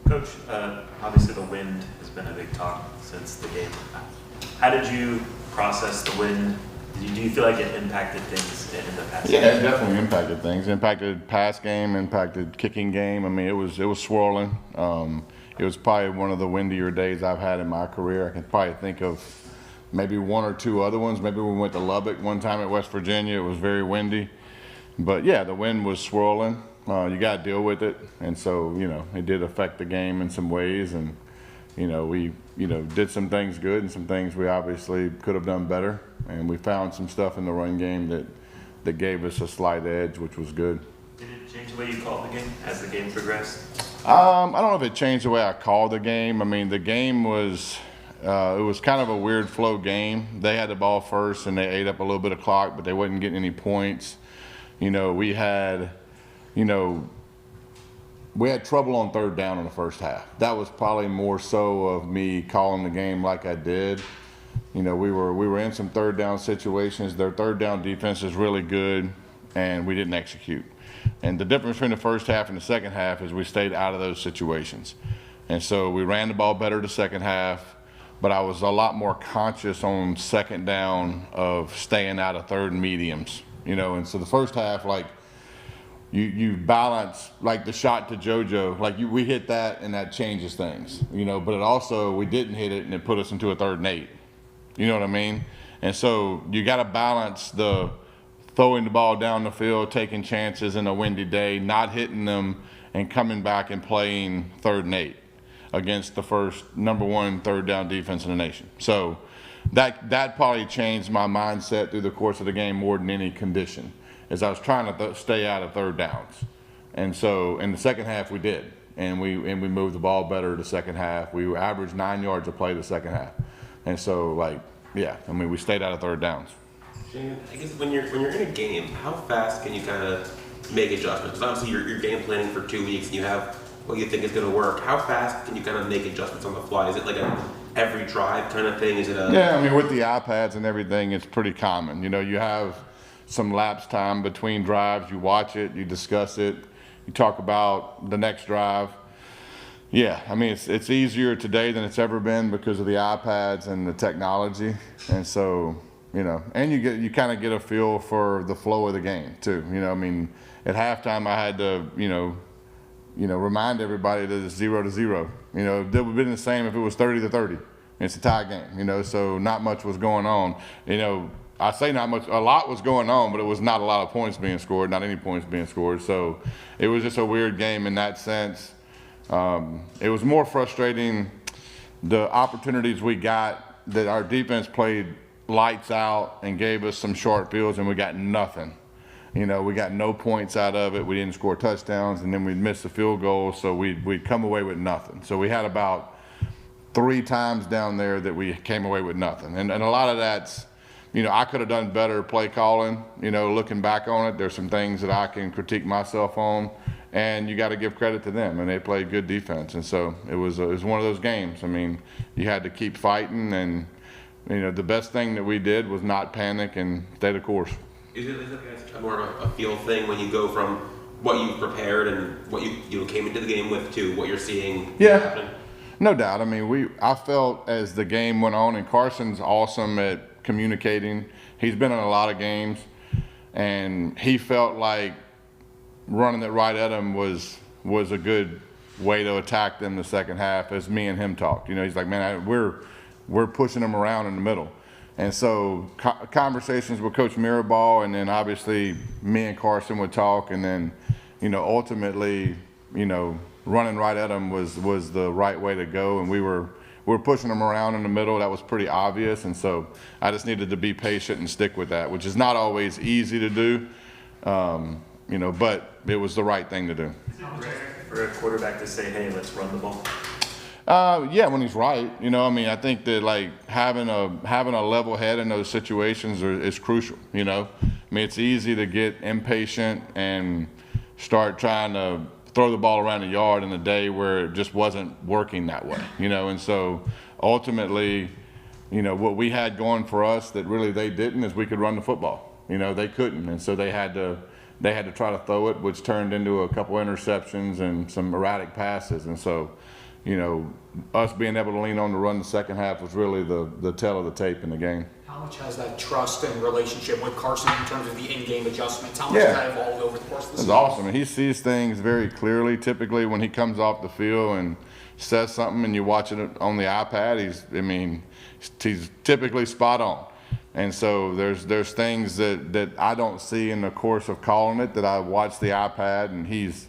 Coach, obviously the wind has been a big talk since the game. How did you process the wind? Do you feel like it impacted things in the past? Yeah, it definitely impacted things. Impacted pass game, impacted kicking game. I mean, it was swirling. It was probably one of the windier days I've had in my career. I can probably think of maybe one or two other ones. Maybe we went to Lubbock one time at West Virginia. It was very windy. But yeah, the wind was swirling. You got to deal with it. And so, it did affect the game in some ways. And, we, did some things good and some things we obviously could have done better. And we found some stuff in the run game that gave us a slight edge, which was good. Did it change the way you called the game as the game progressed? I don't know if it changed the way I called the game. I mean, the game was, it was kind of a weird flow game. They had the ball first and they ate up a little bit of clock, but they wasn't getting any points. We had trouble on third down in the first half. That was probably more so of me calling the game like I did. We were in some third down situations. Their third down defense is really good, and we didn't execute. And the difference between the first half and the second half is we stayed out of those situations. And so we ran the ball better the second half, but I was a lot more conscious on second down of staying out of third and mediums. And so the first half, like, you balance, like the shot to JoJo, like we hit that and that changes things, but it also, we didn't hit it and it put us into a 3rd and 8. You know what I mean? And so you got to balance the throwing the ball down the field, taking chances in a windy day, not hitting them, and coming back and playing 3rd and 8 against the #1 third down defense in the nation. So that probably changed my mindset through the course of the game more than any condition, as I was trying to stay out of third downs. And so in the second half we did, and we moved the ball better the second half. We averaged 9 yards a play the second half. And so, we stayed out of third downs. Shannon, I guess when you're in a game, how fast can you kind of make adjustments? Because obviously you're game planning for 2 weeks and you have what you think is going to work. How fast can you kind of make adjustments on the fly? Is it like a every drive kind of thing? Is it a... Yeah, with the iPads and everything, it's pretty common. You have some lapse time between drives. You watch it, you discuss it, you talk about the next drive. Yeah, it's easier today than it's ever been because of the iPads and the technology. And so, and you kind of get a feel for the flow of the game too. At halftime I had to, remind everybody that it's 0-0. It would have been the same if it was 30-30. It's a tie game, so not much was going on. I say not much, a lot was going on, but it was not a lot of points being scored, not any points being scored. So it was just a weird game in that sense. It was more frustrating the opportunities we got that our defense played lights out and gave us some short fields and we got nothing. We got no points out of it. We didn't score touchdowns, and then we'd miss the field goal, so we'd come away with nothing. So we had about 3 times down there that we came away with nothing. And a lot of that's, I could have done better play calling, looking back on it. There's some things that I can critique myself on. And you got to give credit to them, and they played good defense. And so it was one of those games. You had to keep fighting, and the best thing that we did was not panic and stay the course. Is it more of a feel thing when you go from what you prepared and what you came into the game with to what you're seeing happen? No doubt. I felt as the game went on, and Carson's awesome at communicating. He's been in a lot of games, and he felt like running it right at him was a good way to attack them the second half, as me and him talked. He's like, man, we're pushing them around in the middle. And so conversations with Coach Mirabal, and then obviously me and Carson would talk, and then, ultimately, running right at them was the right way to go. And we were pushing them around in the middle. That was pretty obvious. And so I just needed to be patient and stick with that, which is not always easy to do. But it was the right thing to do. Is it rare for a quarterback to say, hey, let's run the ball? Yeah, when he's right. I think that having a level head in those situations is crucial. It's easy to get impatient and start trying to throw the ball around the yard in a day where it just wasn't working that way. And so ultimately, what we had going for us that really they didn't is we could run the football. They couldn't, and so they had to they had to try to throw it, which turned into a couple interceptions and some erratic passes. And so, you know, us being able to lean on the run the second half was really the tell of the tape in the game. How much has that trust and relationship with Carson in terms of the in-game adjustments? How much has that evolved over the course of the season? It's awesome. And he sees things very clearly. Typically, when he comes off the field and says something and you watch it on the iPad, he's typically spot on. And so there's things that I don't see in the course of calling it that I watch the iPad, and he's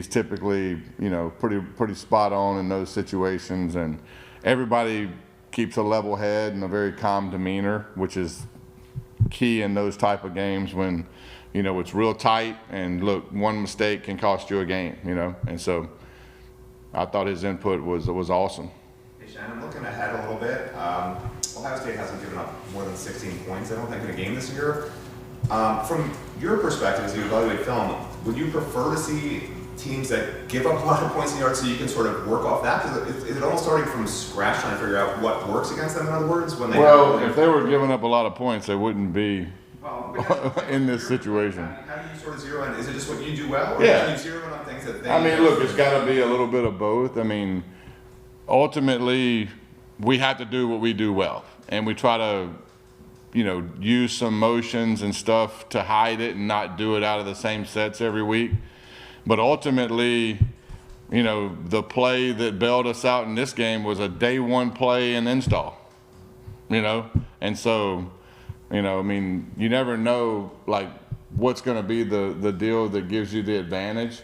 typically, you know, pretty spot on in those situations. And everybody keeps a level head and a very calm demeanor, which is key in those type of games when, you know, it's real tight and look, one mistake can cost you a game, you know. And so I thought his input was awesome. Hey Shannon, looking ahead a little bit, Ohio State hasn't given up more than 16 points, I don't think, in a game this year. From your perspective, as you evaluate film, would you prefer to see teams that give up a lot of points in yards so you can sort of work off that? Is it almost starting from scratch trying to figure out what works against them, in other words? When they if they were giving up a lot of points, they wouldn't be in this situation. How do you sort of zero in? Is it just what you do well, or Yeah. do you zero in on things that they I mean, look, it's got to be a little bit of both. I mean, ultimately, we have to do what we do well, and we try to, you know, use some motions and stuff to hide it and not do it out of the same sets every week. But ultimately, you know, the play that bailed us out in this game was a day one play and install, you know? And so, you know, I mean, you never know, like, what's going to be the deal that gives you the advantage.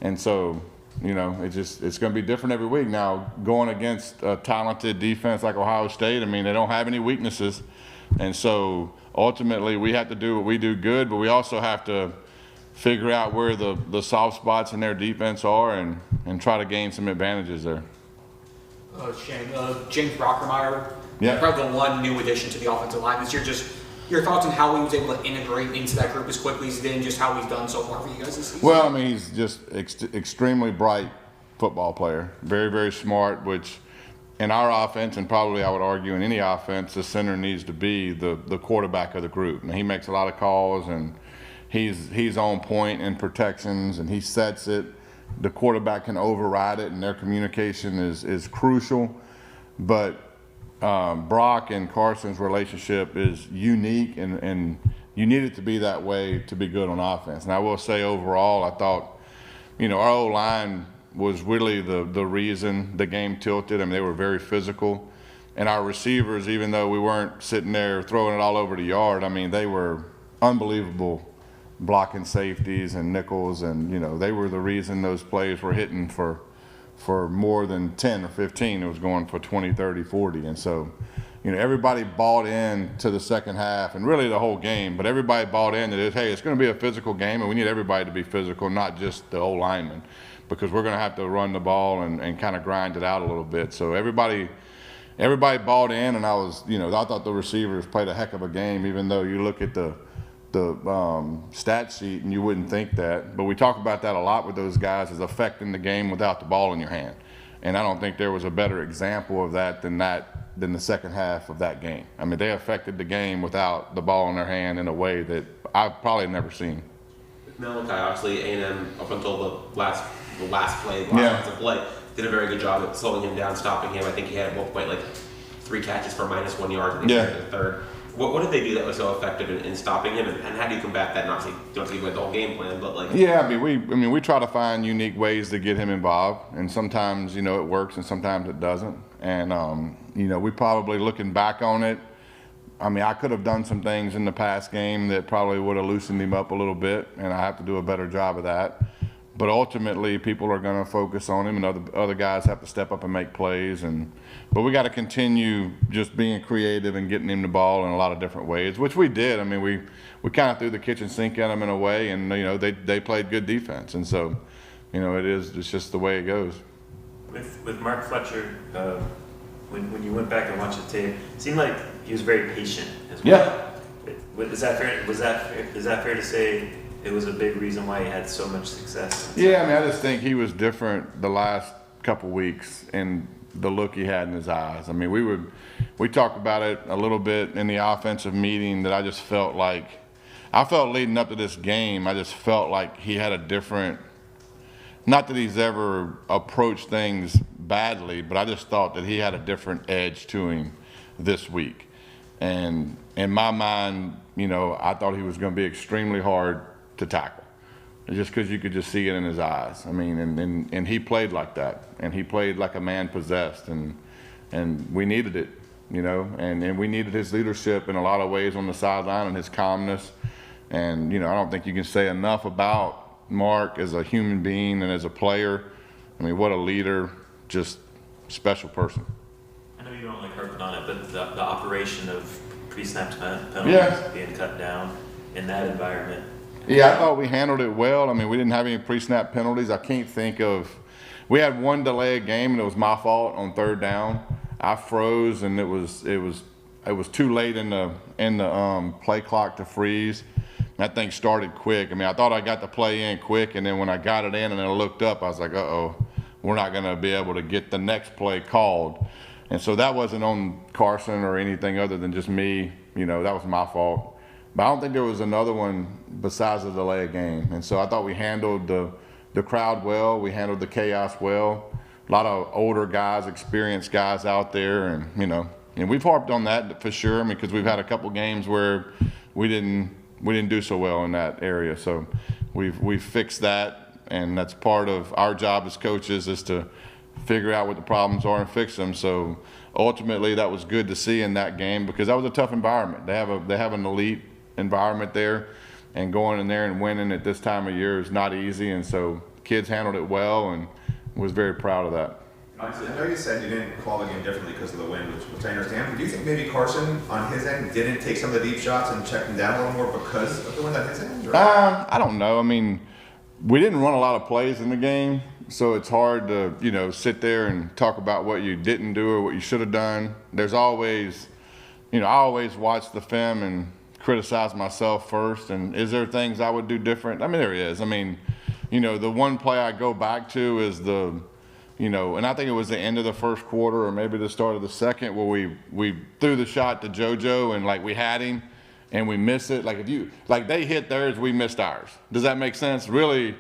And so, you know, it's going to be different every week. Now, going against a talented defense like Ohio State, I mean, they don't have any weaknesses. And so, ultimately, we have to do what we do good, but we also have to figure out where the soft spots in their defense are and try to gain some advantages there. Shannon, James Brockermeyer, Yeah. probably the one new addition to the offensive line this year. Just your thoughts on how he was able to integrate into that group as quickly as he did, and just how he's done so far for you guys this season? Well, I mean, he's just extremely bright football player, very, very smart, which in our offense, and probably I would argue in any offense, the center needs to be the quarterback of the group. And he makes a lot of calls, and he's on point in protections, and he sets it. The quarterback can override it, and their communication is crucial. But Brock and Carson's relationship is unique, and you need it to be that way to be good on offense. And I will say overall, I thought, you know, our O-line was really the reason the game tilted. I mean, they were very physical. And our receivers, even though we weren't sitting there throwing it all over the yard, I mean, they were unbelievable blocking safeties and nickels, and, you know, they were the reason those plays were hitting for more than 10 or 15. It was going for 20, 30, 40. And so, you know, everybody bought in to the second half, and really the whole game, but everybody bought in that, hey, it's going to be a physical game, and we need everybody to be physical, not just the old linemen, because we're going to have to run the ball and kind of grind it out a little bit. So everybody bought in, and I thought the receivers played a heck of a game, even though you look at the stat sheet and you wouldn't think that. But we talk about that a lot with those guys, is affecting the game without the ball in your hand. And I don't think there was a better example of that than the second half of that game. I mean, they affected the game without the ball in their hand in a way that I've probably never seen. Malachi, obviously, A&M up until the last play, offensive play, did a very good job of slowing him down, stopping him. I think he had at one point like 3 catches for -1 yard in the third. What did they do that was so effective in stopping him, and how do you combat that? And obviously, you don't have to give away the whole game plan, but like. Yeah, I mean, we try to find unique ways to get him involved, and sometimes, you know, it works, and sometimes it doesn't. And you know, we probably, looking back on it, I mean, I could have done some things in the past game that probably would have loosened him up a little bit, and I have to do a better job of that. But ultimately, people are going to focus on him, and other guys have to step up and make plays. But we got to continue just being creative and getting him the ball in a lot of different ways, which we did. I mean, we kind of threw the kitchen sink at him in a way, and, you know, they played good defense. And so, you know, it's just the way it goes. With Mark Fletcher, when you went back and watched the tape, it seemed like he was very patient as well. Yeah. Is that fair to say? It was a big reason why he had so much success. Yeah, I mean, I just think he was different the last couple weeks in the look he had in his eyes. I mean, we talked about it a little bit in the offensive meeting, that I just felt like, I felt leading up to this game, I just felt like he had a different, not that he's ever approached things badly, but I just thought that he had a different edge to him this week. And in my mind, you know, I thought he was going to be extremely hard to tackle, just because you could just see it in his eyes. I mean, and he played like that, and he played like a man possessed, and we needed it, you know, and we needed his leadership in a lot of ways on the sideline and his calmness. And, you know, I don't think you can say enough about Mark as a human being and as a player. I mean, what a leader, just special person. I know you don't like harping on it, but the operation of pre-snap penalties being cut down in that environment. Yeah, I thought we handled it well. I mean, we didn't have any pre-snap penalties. I can't think of. We had one delayed game, and it was my fault on 3rd down. I froze, and it was too late in the play clock to freeze. That thing started quick. I mean, I thought I got the play in quick, and then when I got it in and I looked up, I was like, uh-oh, we're not going to be able to get the next play called. And so that wasn't on Carson or anything other than just me. You know, that was my fault. But I don't think there was another one besides the delay of game. And so I thought we handled the crowd well. We handled the chaos well. A lot of older guys, experienced guys out there. And, you know, and we've harped on that for sure. I mean, because we've had a couple games where we didn't do so well in that area. So we've fixed that, and that's part of our job as coaches, is to figure out what the problems are and fix them. So ultimately that was good to see in that game, because that was a tough environment. They have an elite environment there, and going in there and winning at this time of year is not easy. And so kids handled it well, and was very proud of that. I know you said you didn't call the game differently because of the wind, which I understand. But do you think maybe Carson, on his end, didn't take some of the deep shots and check them down a little more because of the wind on his end? Or? I don't know. I mean, we didn't run a lot of plays in the game, so it's hard to, you know, sit there and talk about what you didn't do or what you should have done. There's always, you know, I always watch the film and criticize myself first. And is there things I would do different? I mean, there is. I mean, you know, the one play I go back to is you know, and I think it was the end of the first quarter or maybe the start of the second, where we threw the shot to JoJo and like we had him and we missed it. Like they hit theirs, we missed ours. Does that make sense? Really,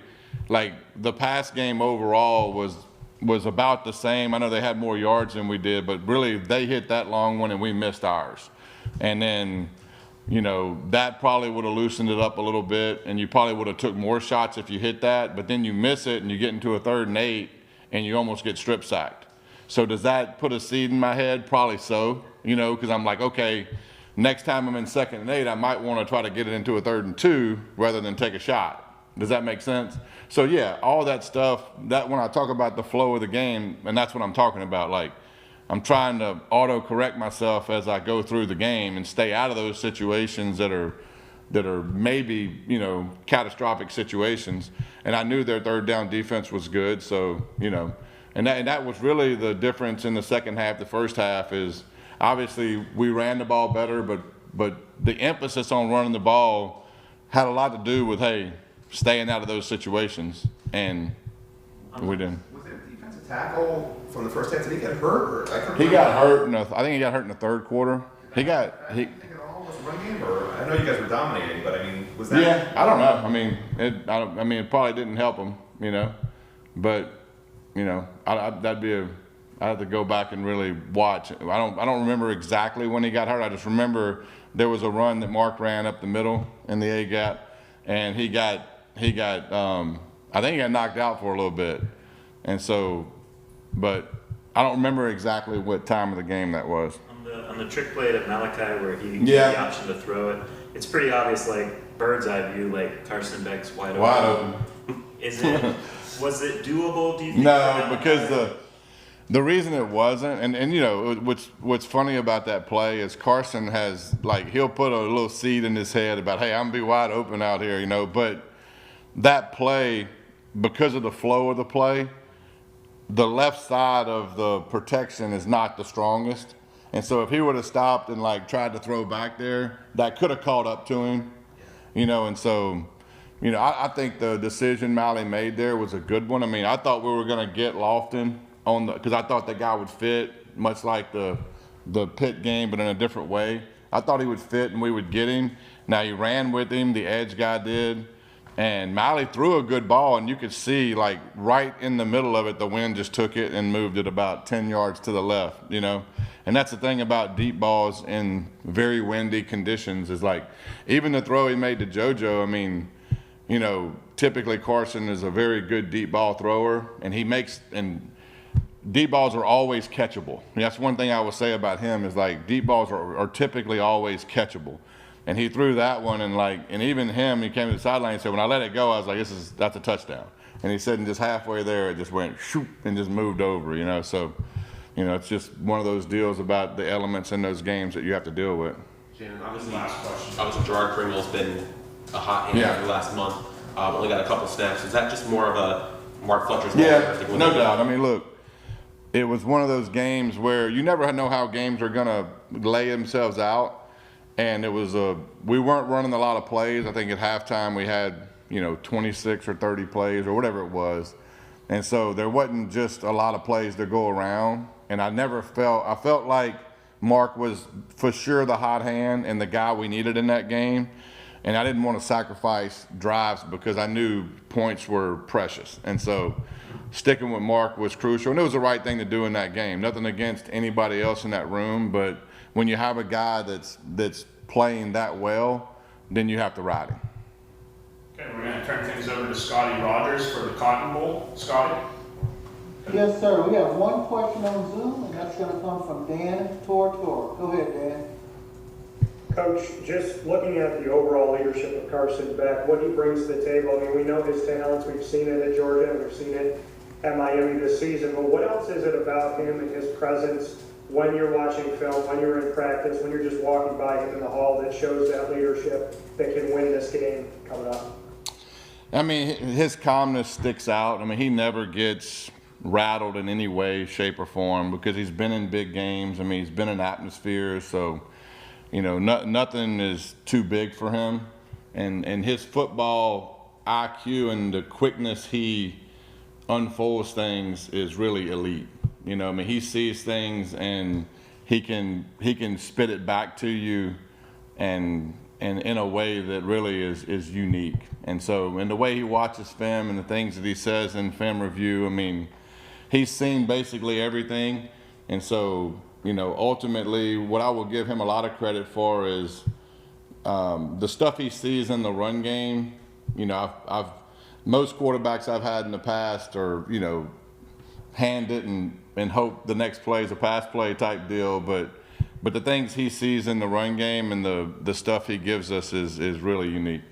like the pass game overall was about the same. I know they had more yards than we did, but really they hit that long one and we missed ours. And then, you know, that probably would have loosened it up a little bit, and you probably would have took more shots if you hit that, but then you miss it and you get into a 3rd and 8 and you almost get strip sacked. So does that put a seed in my head? Probably so, you know, because I'm like, okay, next time I'm in 2nd and 8, I might want to try to get it into a 3rd and 2 rather than take a shot. Does that make sense? So yeah, all that stuff, that when I talk about the flow of the game, and that's what I'm talking about, like I'm trying to auto-correct myself as I go through the game and stay out of those situations that are maybe, you know, catastrophic situations. And I knew their 3rd down defense was good, so, you know, and that was really the difference in the second half. The first half is obviously we ran the ball better, but the emphasis on running the ball had a lot to do with, hey, staying out of those situations, and we didn't. Was it a defensive tackle from the first half? Did he get hurt? He got hurt. I think he got hurt in the 3rd quarter. Run game, or I know you guys were dominating, but I mean, was that? Yeah, I don't know. I mean, it probably didn't help him, you know, but you know, I'd have to go back and really watch. I don't remember exactly when he got hurt. I just remember there was a run that Mark ran up the middle in the A gap, and he got I think he got knocked out for a little bit, and so, but I don't remember exactly what time of the game that was. On the trick play to Malachi where he had the option to throw it, it's pretty obvious, like bird's eye view, like Carson Beck's wide open. Was it doable, do you think? No, because the reason it wasn't, and you know, what's funny about that play is Carson has, like, he'll put a little seed in his head about, hey, I'm gonna be wide open out here, you know, but that play, because of the flow of the play, the left side of the protection is not the strongest. And so if he would have stopped and like tried to throw back there, that could have caught up to him, you know. And so, you know, I think the decision Malley made there was a good one. I mean, I thought we were going to get Lofton because I thought that guy would fit, much like the Pitt game, but in a different way. I thought he would fit and we would get him. Now he ran with him, the edge guy did, and Malley threw a good ball, and you could see like right in the middle of it, the wind just took it and moved it about 10 yards to the left, you know? And that's the thing about deep balls in very windy conditions is like, even the throw he made to JoJo, I mean, you know, typically Carson is a very good deep ball thrower, and deep balls are always catchable. That's one thing I will say about him is like deep balls are typically always catchable. And he threw that one, and even him, he came to the sideline and said, when I let it go, I was like, that's a touchdown. And he said, and just halfway there, it just went shoop and just moved over, you know. So, you know, it's just one of those deals about the elements in those games that you have to deal with. Shannon, obviously, Last question. obviously Gerard Pringle's been a hot hand for the last month. Only got a couple snaps. Is that just more of a Mark Fletcher's ball? Yeah, no doubt. I mean, look, it was one of those games where you never know how games are going to lay themselves out. And it was we weren't running a lot of plays. I think at halftime we had, you know, 26 or 30 plays or whatever it was. And so there wasn't just a lot of plays to go around. And I felt like Mark was for sure the hot hand and the guy we needed in that game. And I didn't want to sacrifice drives because I knew points were precious. And so sticking with Mark was crucial. And it was the right thing to do in that game. Nothing against anybody else in that room, but when you have a guy that's playing that well, then you have to ride him. Okay, we're going to turn things over to Scotty Rogers for the Cotton Bowl. Scotty? Yes, sir. We have one question on Zoom, and that's going to come from Dan Tortor. Go ahead, Dan. Coach, just looking at the overall leadership of Carson Beck, what he brings to the table, I mean, we know his talents, we've seen it at Georgia, and we've seen it at Miami this season, but what else is it about him and his presence when you're watching film, when you're in practice, when you're just walking by him in the hall that shows that leadership that can win this game coming up? I mean, his calmness sticks out. I mean, he never gets rattled in any way, shape, or form because he's been in big games. I mean, he's been in atmospheres, so, you know, nothing is too big for him. And his football IQ and the quickness he unfolds things is really elite. You know, I mean, he sees things and he can spit it back to you and in a way that really is unique. And so, in the way he watches film and the things that he says in film review, I mean, he's seen basically everything. And so, you know, ultimately, what I will give him a lot of credit for is the stuff he sees in the run game. You know, most quarterbacks I've had in the past are, you know, hand it and hope the next play is a pass play type deal, but the things he sees in the run game and the stuff he gives us is really unique.